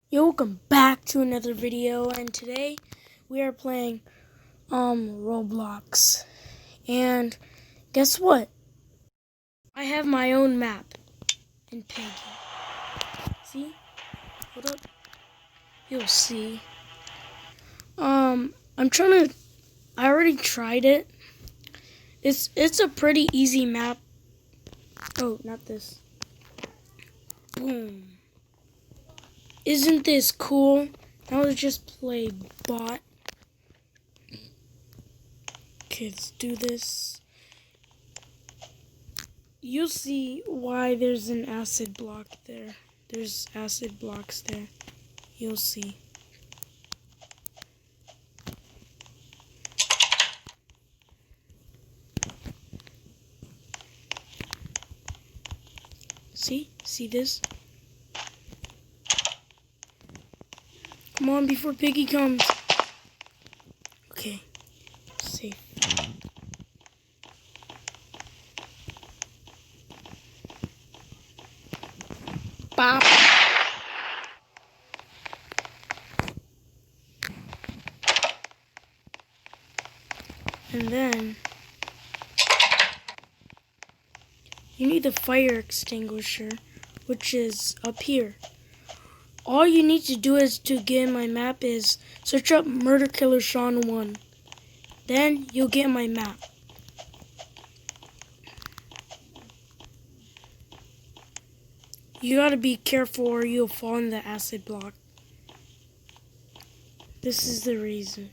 Yo, welcome back to another video, and today we are playing Roblox. And guess what? I have my own map in Peggy. See? Hold up. You'll see. I'm trying to I already tried it. It's a pretty easy map. Oh, not this. Boom. Isn't this cool? Now let's just play bot. Okay, let's do this. You'll see why there's an acid block there. There's acid blocks there. You'll see. See? See this? Come on before Piggy comes. Okay. Safe. Bop. And then you need the fire extinguisher, which is up here. All you need to do is to get in my map is search up Murder Killer Sean 1. Then you'll get my map. You gotta be careful or you'll fall in the acid block. This is the reason.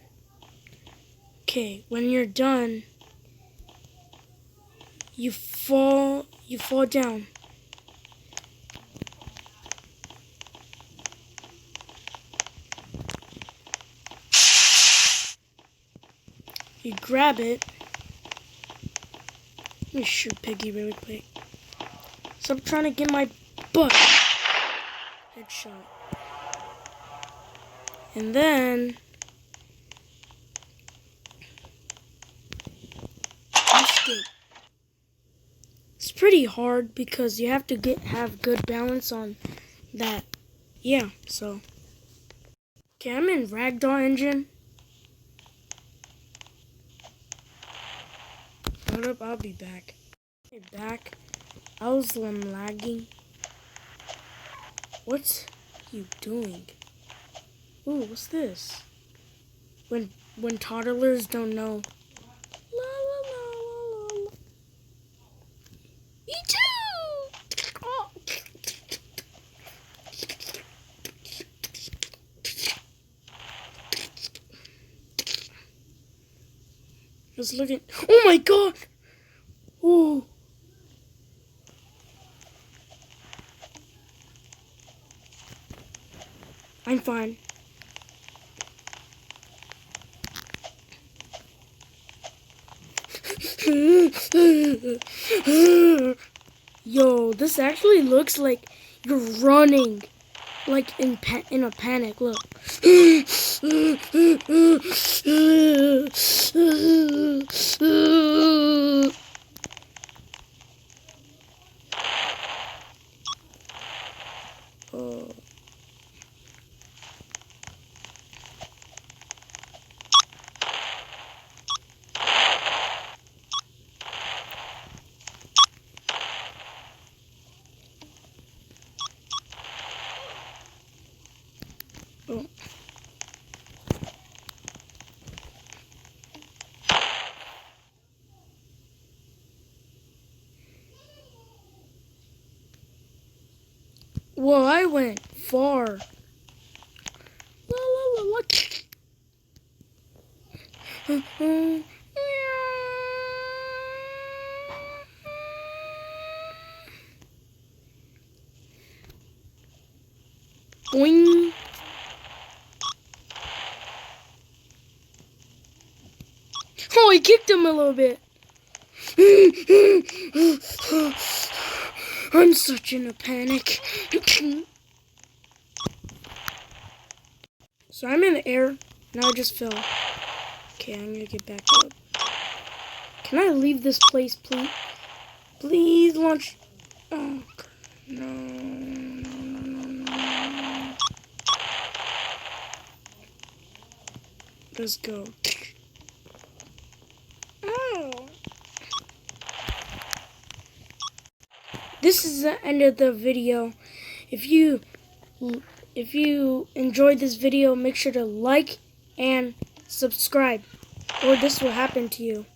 Okay, when you're done, you fall down. You grab it. Let me shoot Piggy really quick. Stop trying to get my butt. Headshot. And then escape. It's pretty hard because you have to have good balance on that. Yeah, so. Okay, I'm in Ragdol engine. Hold up, I'll be back. Okay, back. I was lagging. What are you doing? Ooh, what's this? When toddlers don't know. La la la la la. Me too. Oh. Just looking. Oh my god. Oh. I'm fine. Yo, this actually looks like you're running, like in a panic. Look. Oh. Oh. Well, I went far. La la la la. Boing. Oh, I kicked him a little bit. I'm such in a panic. So I'm in the air. Now I just fell. Okay, I'm gonna get back up. Can I leave this place, please? Please launch. Oh, no. Let's go. This is the end of the video. If you enjoyed this video, make sure to like and subscribe, or this will happen to you.